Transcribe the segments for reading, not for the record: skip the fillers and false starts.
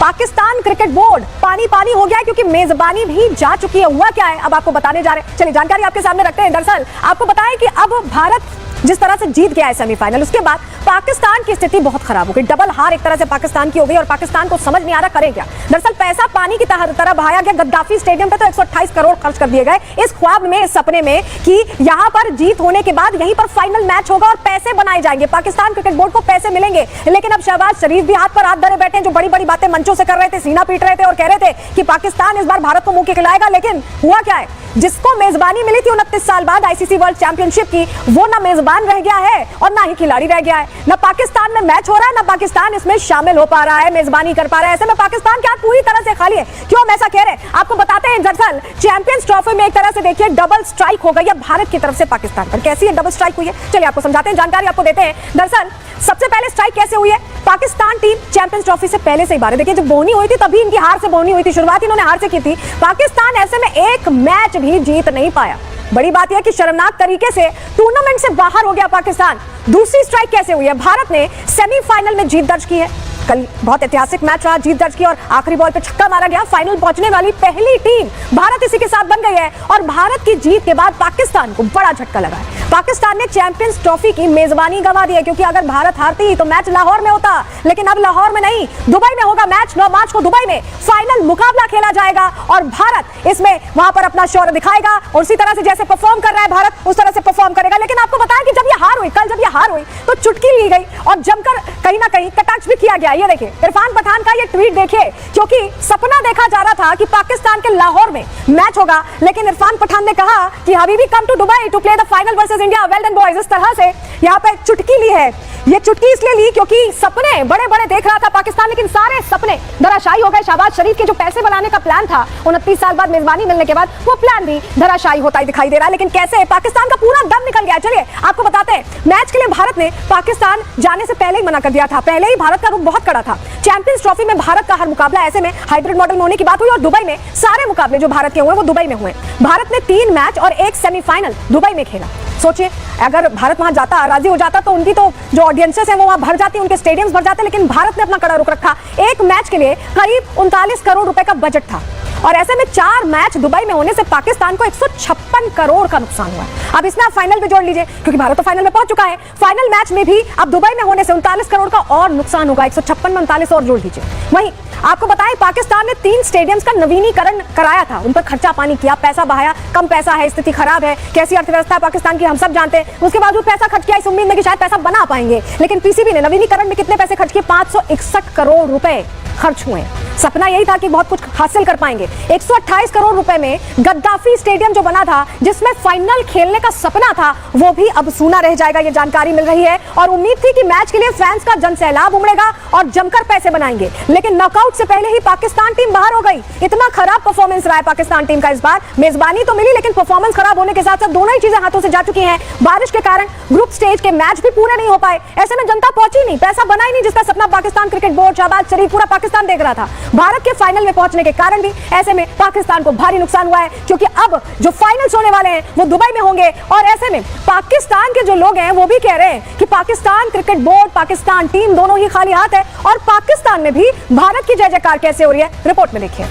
Pakistan cricket board पानी पानी हो गया है क्योंकि मेजबानी भी जा चुकी है। हुआ क्या है अब आपको बताने जा रहे हैं, चलिए जानकारी आपके सामने रखते हैं। दरअसल आपको बताएं कि अब भारत जिस तरह से जीत गया है सेमीफाइनल, उसके बाद पाकिस्तान की स्थिति बहुत खराब हो गई। डबल हार एक तरह से पाकिस्तान की हो गई और पाकिस्तान को समझ नहीं आ रहा करे क्या। दरअसल पैसा पानी की तरह बहाया गया। गद्दाफी स्टेडियम पे तो 128 करोड़ खर्च कर दिए गए इस ख्वाब में, इस सपने में कि यहां पर जीत होने के बाद यहीं पर फाइनल मैच होगा और पैसे बनाए जाएंगे, पाकिस्तान क्रिकेट बोर्ड को पैसे मिलेंगे। लेकिन अब शहबाज शरीफ भी हाथ पर हाथ धरे बैठे हैं, जो बड़ी बड़ी बातें मंचों से कर रहे थे, सीना पीट रहे थे और कह रहे थे कि पाकिस्तान इस बार भारत को मुंह के खिलाएगा। लेकिन हुआ क्या है, जिसको मेजबानी मिली थी 29 साल बाद आईसीसी वर्ल्ड चैंपियनशिप की, वो ना मेजबान रह गया है और ना ही खिलाड़ी रह गया है। ना पाकिस्तान में मैच हो रहा है, ना पाकिस्तान इसमें शामिल हो पा रहा है, मेजबानी कर पा रहा है। ऐसे में पाकिस्तान क्या पूरी तरह से खाली है। क्यों हम ऐसा कह रहे हैं आपको बताते हैं। दरअसल चैंपियंस ट्रॉफी में एक तरह से देखिए डबल स्ट्राइक हो गई है भारत की तरफ से पाकिस्तान पर। कैसी है डबल स्ट्राइक हुई है, चलिए आपको समझाते हैं, जानकारी आपको देते हैं। दरअसल सबसे पहले स्ट्राइक कैसे हुई है, पाकिस्तान टीम चैंपियंस ट्रॉफी से पहले से ही बाहर, देखिए जब बोनी हुई थी तभी इनकी हार से बोनी हुई थी, शुरुआत इन्होंने हार से की थी। पाकिस्तान ऐसे में एक मैच भी जीत नहीं पाया। बड़ी बात यह कि शर्मनाक तरीके से टूर्नामेंट से बाहर हो गया पाकिस्तान। दूसरी स्ट्राइक कैसे हुई है, भारत ने सेमीफाइनल में जीत दर्ज की है। कल बहुत ऐतिहासिक मैच रहा, जीत दर्ज की और आखिरी बॉल पे छक्का मारा गया। फाइनल पहुंचने वाली पहली टीम भारत इसी के साथ बन गई है और भारत की जीत के बाद पाकिस्तान को बड़ा झटका लगा है। पाकिस्तान ने चैंपियंस ट्रॉफी की मेजबानी गंवा दी है, क्योंकि अगर भारत हारती तो मैच लाहौर में होता, लेकिन अब लाहौर में नहीं, दुबई में होगा मैच। 9 मार्च को दुबई में फाइनल मुकाबला खेला जाएगा और भारत इसमें वहां पर अपना शौर्य दिखाएगा और उसी तरह से जैसे परफॉर्म कर रहा है भारत उस तरह से परफॉर्म करेगा। लेकिन आपको बताया कि जब ये हार हुई, कल जब ये हार हुई तो चुटकी ली गई और जमकर कहीं ना कहीं कटाक्ष भी किया गया। ये देखिए इरफान पठान का ये ट्वीट देखिए, क्योंकि सपना देखा जा रहा था कि पाकिस्तान के लाहौर में मैच होगा, लेकिन इरफान पठान ने कहा कि हबीबी come to Dubai to play the final versus India, well done boys. इस तरह से यहाँ पे चुटकी ली है। ये चुटकी इसलिए ली क्योंकि सपने बड़े बड़े देख रहा था पाकिस्तान, लेकिन सारे सपने धराशायी हो गए। शहबाज शरीफ के जो पैसे बनाने का प्लान था 29 साल बाद मेजबानी मिलने के बाद, वो प्लान भी धराशायी होता ही दिखाई दे रहा है। लेकिन कैसे, पाकिस्तान का पूरा दम निकल गया। चलिए आपको बताते हैं, मैच के लिए भारत ने पाकिस्तान जाने से पहले ही मना कर दिया था। पहले ही भारत का रुख बहुत कड़ा था। चैंपियंस ट्रॉफी में भारत का हर मुकाबला, ऐसे में हाइब्रिड मॉडल में होने की बात हुई और दुबई में सारे मुकाबले जो भारत के हुए वो दुबई में हुए। भारत ने 3 मैच और 1 सेमीफाइनल दुबई में खेला। सोचिए अगर भारत वहां जाता, राजी हो जाता, तो उनकी तो जो ऑडियंसेस हैं वो वहां भर जाती, उनके स्टेडियम्स भर जाते। लेकिन भारत ने अपना कड़ा रुख रखा। एक मैच के लिए करीब 39 करोड़ रुपए का बजट था और ऐसे में 4 मैच दुबई में होने से पाकिस्तान को 156 करोड़ का नुकसान हुआ। अब इसमें आप फाइनल में जोड़ लीजिए, क्योंकि भारत तो फाइनल में पहुंच चुका है। फाइनल मैच में भी अब दुबई में होने से 39 करोड़ का और नुकसान होगा। 156 में 39 और जोड़ लीजिए। वहीं आपको बताएं, पाकिस्तान ने 3 स्टेडियम्स का नवीनीकरण कराया था, उन पर खर्चा पानी किया, पैसा बहाया। कम पैसा है, स्थिति खराब है, कैसी अर्थव्यवस्था पाकिस्तान की हम सब जानते हैं। उसके बावजूद पैसा खर्च किया इस उम्मीद में कि शायद पैसा बना पाएंगे। लेकिन पीसीबी ने नवीनीकरण में कितने पैसे खर्च किए, 561 करोड़ रुपए खर्च हुए। सपना यही था कि बहुत कुछ हासिल कर पाएंगे। 128 करोड़ रुपए में गद्दाफी स्टेडियम जो बना था, जिसमें फाइनल खेलने का सपना था, वो भी अब सूना रह जाएगा, ये जानकारी मिल रही है। और उम्मीद थी कि मैच के लिए फैंस का जनसैलाब उमड़ेगा और जमकर पैसे बनाएंगे। लेकिन नॉकआउट से पहले ही पाकिस्तान टीम बाहर हो गई। इतना खराब परफॉर्मेंस रहा है पाकिस्तान टीम का इस बार। मेजबानी तो मिली, लेकिन परफॉर्मेंस खराब होने के साथ साथ दोनों ही चीजें हाथों से जा चुकी हैं। बारिश के कारण ग्रुप स्टेज के मैच भी पूरे नहीं हो पाए। ऐसे में जनता पहुंची नहीं, पैसा बना ही नहीं, जिसका सपना पाकिस्तान क्रिकेट बोर्ड, शहबाज शरीफ, पूरा पाकिस्तान देख रहा था। भारत के फाइनल में पहुंचने के कारण भी ऐसे में पाकिस्तान को भारी नुकसान हुआ है, क्योंकि अब जो फाइनल्स होने वाले हैं वो दुबई में होंगे। और ऐसे में पाकिस्तान के जो लोग हैं वो भी कह रहे हैं कि Pakistan cricket board, Pakistan team दोनों ही खाली हाथ है। और पाकिस्तान में भी भारत की जय जयकार कैसे हो रही है, रिपोर्ट में देखिए।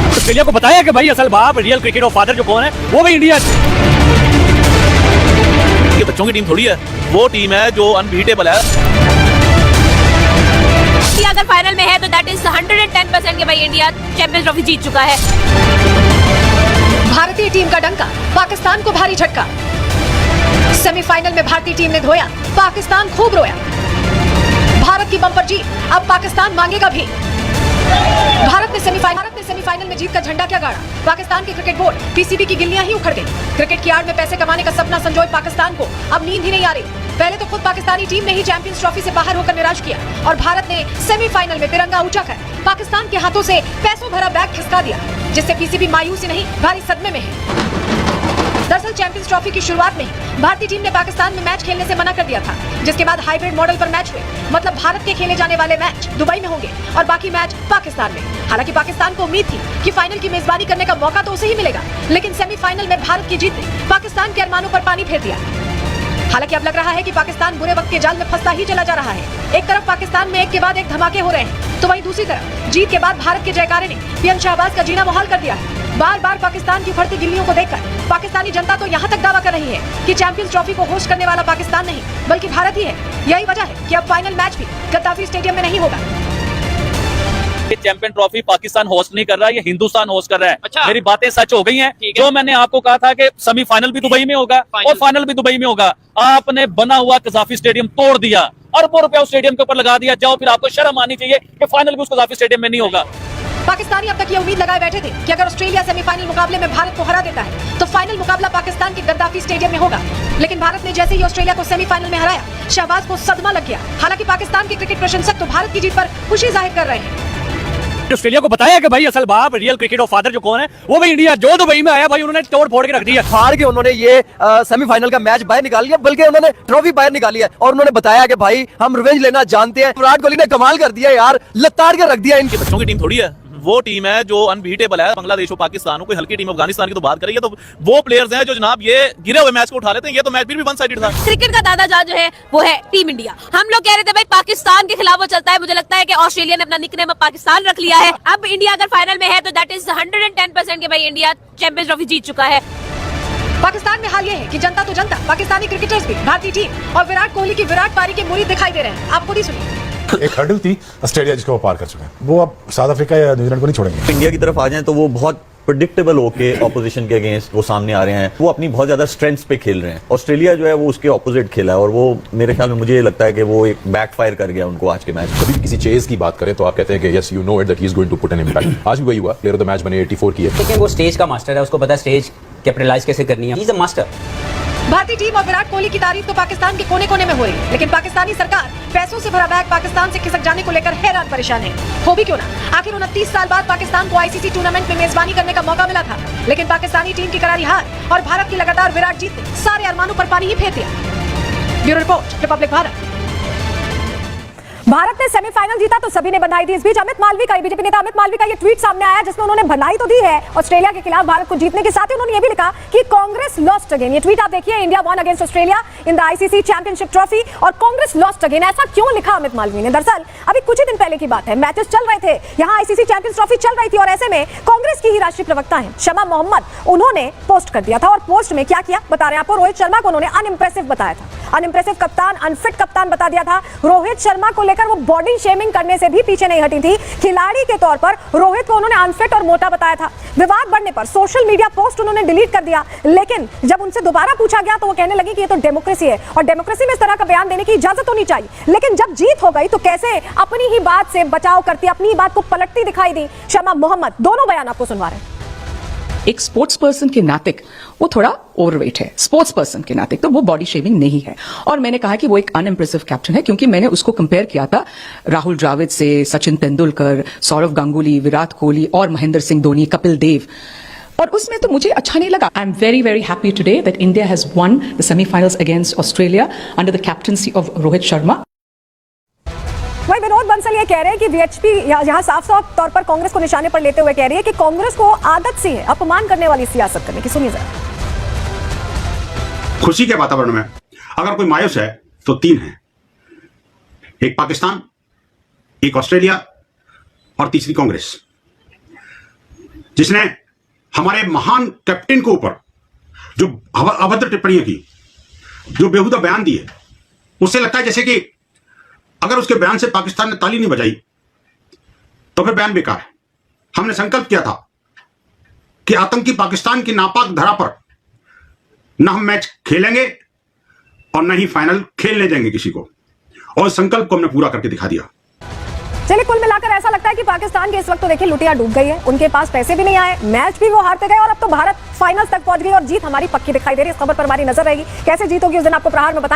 ऑस्ट्रेलिया को बताया कि भाई असल बाप, रियल क्रिकेट और फादर जो कौन है, वो भी इंडिया। ये बच्चों की टीम थोड़ी है, वो टीम है जो अनबीटेबल है। अगर फाइनल में है तो दैट इज 110% कि भाई इंडिया चैंपियंस ट्रॉफी जीत चुका है। भारतीय टीम का डंका, पाकिस्तान को भारी झटका। सेमीफाइनल में भारतीय टीम ने धोया, पाकिस्तान खूब रोया। भारत की बम्पर जीत, अब पाकिस्तान मांगेगा भी। भारत ने सेमीफाइनल में जीत का झंडा क्या गाड़ा, पाकिस्तान के क्रिकेट बोर्ड, पीसीबी की गिल्लियां ही उखड़ गई। क्रिकेट की आड़ में पैसे कमाने का सपना संजोए पाकिस्तान को अब नींद ही नहीं आ रही। पहले तो खुद पाकिस्तानी टीम ने ही चैंपियंस ट्रॉफी से बाहर होकर निराश किया और भारत ने सेमीफाइनल में तिरंगा ऊंचा कर पाकिस्तान के हाथों से पैसों भरा बैग खिसका दिया, जिससे पीसीबी मायूस ही नहीं भारी सदमे में है। दरअसल चैंपियंस ट्रॉफी की शुरुआत में ही भारतीय टीम ने पाकिस्तान में मैच खेलने से मना कर दिया था, जिसके बाद हाइब्रिड मॉडल पर मैच हुए। मतलब भारत के खेले जाने वाले मैच दुबई में होंगे और बाकी मैच पाकिस्तान में। हालांकि पाकिस्तान को उम्मीद थी कि फाइनल की मेजबानी करने का मौका तो उसे ही मिलेगा, लेकिन सेमीफाइनल में भारत की जीत ने पाकिस्तान के अरमानों पर पानी फेर दिया। हालांकि अब लग रहा है कि पाकिस्तान बुरे वक्त के जाल में फंसता ही चला जा रहा है। एक तरफ पाकिस्तान में एक के बाद एक धमाके हो रहे हैं, तो वहीं दूसरी तरफ जीत के बाद भारत के जयकारे ने पीएम शहबाज का जीना मुहाल कर दिया है। बार बार पाकिस्तान की उभरती गिल्लियों को देखकर पाकिस्तानी जनता तो यहाँ तक दावा कर रही है कि चैंपियंस ट्रॉफी को होस्ट करने वाला पाकिस्तान नहीं बल्कि भारत ही है। यही वजह है कि अब फाइनल मैच भी गद्दाफी स्टेडियम में नहीं होगा। ये चैंपियन ट्रॉफी पाकिस्तान होस्ट नहीं कर रहा है, ये हिंदुस्तान होस्ट कर रहा है। अच्छा। मेरी बातें सच हो गई हैं। जो मैंने आपको कहा था कि सेमीफाइनल भी दुबई में होगा और फाइनल भी दुबई में होगा, आपने बना हुआ कज़ाफी स्टेडियम तोड़ दिया, अरबों रुपया उस स्टेडियम के ऊपर लगा दिया। जाओ, फिर आपको शर्म आनी चाहिए कि फाइनल भी उस कज़ाफी स्टेडियम में नहीं होगा। पाकिस्तानी अब तक ये उम्मीद लगाए बैठे थे कि अगर ऑस्ट्रेलिया सेमीफाइनल मुकाबले में भारत को हरा देता है तो फाइनल मुकाबला पाकिस्तान के गद्दाफी स्टेडियम में होगा। लेकिन भारत ने जैसे ही ऑस्ट्रेलिया को सेमीफाइनल में हराया, शहबाज को सदमा लग गया। हालांकि पाकिस्तान के क्रिकेट प्रशंसक तो भारत की जीत पर खुशी जाहिर कर रहे हैं। ऑस्ट्रेलिया को बताया कि भाई असल बाप रियल क्रिकेट ऑफ फादर जो कौन है, वो भाई इंडिया। जो दुबई में आया भाई उन्होंने तोड़ फोड़ के रख दिया। हार के उन्होंने ये सेमीफाइनल का मैच बाहर निकाल लिया, बल्कि उन्होंने ट्रॉफी बाहर निकाली है और उन्होंने बताया कि भाई हम रिवेंज लेना जानते हैं। विराट कोहली ने कमाल कर दिया यार, लताड़ के रख दिया। इनके बच्चों की टीम थोड़ी है, वो टीम है जो अनबीटेबल है। बांग्लादेश और पाकिस्तान, कोई हल्की टीम अफगानिस्तान की तो बात करिए, तो वो प्लेयर्स हैं जो जनाब ये गिरे हुए मैच को उठा लेते हैं। ये तो मैच फिर भी वन साइडेड था। क्रिकेट का दादाजान जो है वो है टीम इंडिया। हम लोग कह रहे थे भाई पाकिस्तान के खिलाफ वो चलता है। मुझे लगता है कि ऑस्ट्रेलिया ने अपना निकनेम पाकिस्तान रख लिया है। अब इंडिया अगर फाइनल में है तो दैट इज 110% के भाई इंडिया चैंपियंस ट्रॉफी जीत चुका है। पाकिस्तान में हाल ये है कि जनता तो जनता, पाकिस्तानी क्रिकेटर्स भी भारतीय टीम और विराट कोहली की विराट पारी के मुरीद दिखाई दे रहे हैं। आप खुद ही सुनिए। एक हर्डल थी ऑस्ट्रेलिया जिसको वो पार कर चुके हैं, वो अब साउथ अफ्रीका या न्यूजीलैंड को नहीं छोड़ेंगे। इंडिया की तरफ आ जाएं तो वो बहुत प्रेडिक्टेबल होके ऑपोजिशन के अगेंस्ट वो सामने आ रहे हैं। वो अपनी बहुत ज्यादा स्ट्रेंथ्स पे खेल रहे हैं। ऑस्ट्रेलिया जो है वो उसके ऑपोजिट खेला है और वो मेरे ख्याल में मुझे ये लगता है कि वो एक बैकफायर कर गया उनको आज के मैच। कभी भी किसी चेज की बात करें तो आप कहते हैं कि yes you know it that he is going to put an impact. आज भी वही हुआ, प्लेयर ऑफ द मैच बने 84 की है। लेकिन वो स्टेज का मास्टर है, उसको पता है स्टेज कैपिटलाइज कैसे करनी है। He is a master. भारतीय टीम और विराट कोहली की तारीफ तो पाकिस्तान के कोने कोने में हो रही है, लेकिन पाकिस्तानी सरकार पैसों से भरा बैग पाकिस्तान से खिसक जाने को लेकर हैरान परेशान है। हो भी क्यों ना, आखिर 29 साल बाद पाकिस्तान को आईसीसी टूर्नामेंट में मेजबानी करने का मौका मिला था, लेकिन पाकिस्तानी टीम की करारी हार और भारत की लगातार विराट जीत ने सारे अरमानों पर पानी ही फेर दिया। Bureau report, Republic Bharat. Bharat ने सेमीफाइनल जीता तो सभी ने बधाई दी। इस बीच अमित मालवीय का, बीजेपी नेता अमित मालवीय का ये ट्वीट सामने आया जिसमें उन्होंने बधाई तो दी है ऑस्ट्रेलिया के खिलाफ भारत को जीतने के साथ ही उन्होंने ये भी लिखा कि कांग्रेस लॉस्ट अगेन। ये ट्वीट आप देखिए, India one against Australia in the ICC championship trophy और कांग्रेस लॉस्ट अगेन। ऐसा क्यों लिखा अमित मालवीय ने? दरअसल अभी कुछ ही दिन पहले की बात है, मैचेस चल रहे थे, यहाँ आईसीसी चैंपियंस ट्रॉफी चल रही थी और ऐसे में कांग्रेस की ही राष्ट्रीय प्रवक्ता है शमा मोहम्मद, उन्होंने पोस्ट कर दिया था और पोस्ट में क्या किया बता रहे हैं आपको। रोहित शर्मा को उन्होंने अनइम्प्रेसिव बताया था, अनइम्प्रेसिव कप्तान, अनफिट कप्तान बता दिया था। रोहित शर्मा को लेकर वो बॉडी शेमिंग करने से भी पीछे नहीं हटी थी। खिलाड़ी के तौर पर रोहित को उन्होंने अनफिट और मोटा बताया था। विवाद बढ़ने पर सोशल मीडिया पोस्ट उन्होंने डिलीट कर दिया, लेकिन जब उनसे दोबारा पूछा गया तो वो कहने लगी कि ये तो डेमोक्रेसी है और डेमोक्रेसी में इस तरह का बयान देने की इजाजत होनी चाहिए। लेकिन जब जीत हो गई तो कैसे अपनी ही बात से बचाव करती, अपनी ही बात को पलटती दिखाई दी शमा मोहम्मद। दोनों बयान आपको सुनवा रहे हैं। एक स्पोर्ट्स पर्सन के नाते वो थोड़ा ओवरवेट है, स्पोर्ट्स पर्सन के नाते तो वो बॉडी शेविंग नहीं है। और मैंने कहा कि वो एक अनइम्प्रेसिव कैप्टन है क्योंकि मैंने उसको कंपेयर किया था राहुल द्रविड़ से, सचिन तेंदुलकर, सौरव गांगुली, विराट कोहली और महेंद्र सिंह धोनी, कपिल देव, और उसमें तो मुझे अच्छा नहीं लगा। I am very very happy today that India has one the semifinals against Australia under the captaincy of Rohit Sharma. वही विनोद बंसल ये कह रहे हैं कि वीएचपी यहाँ साफ साफ तौर पर कांग्रेस को निशाने पर लेते हुए कह रही है कि कांग्रेस को आदत सी है अपमान करने वाली सियासत करने की। सुनिए जरा। खुशी के वातावरण में अगर कोई मायूस है तो तीन है, एक पाकिस्तान, एक ऑस्ट्रेलिया और तीसरी कांग्रेस, जिसने हमारे महान कैप्टन के ऊपर जो अभद्र टिप्पणियां की, जो बेहुदा बयान दिए, उससे लगता है जैसे कि अगर उसके बयान से पाकिस्तान ने ताली नहीं बजाई तो फिर बयान बेकार है। हमने संकल्प किया था कि आतंकी पाकिस्तान की नापाक धरा पर न हम मैच खेलेंगे और न ही फाइनल खेलने देंगे किसी को, और संकल्प को हमने पूरा करके दिखा दिया। चलिए, कुल मिलाकर ऐसा लगता है कि पाकिस्तान के इस वक्त तो देखिए लुटिया डूब गई है, उनके पास पैसे भी नहीं आए, मैच भी वो हारते गए और अब तो भारत फाइनल तक पहुंच गई और जीत हमारी पक्की दिखाई दे रही है। इस खबर पर हमारी नजर रहेगी, कैसे जीत होगी उस दिन आपको प्रहार में बताएं।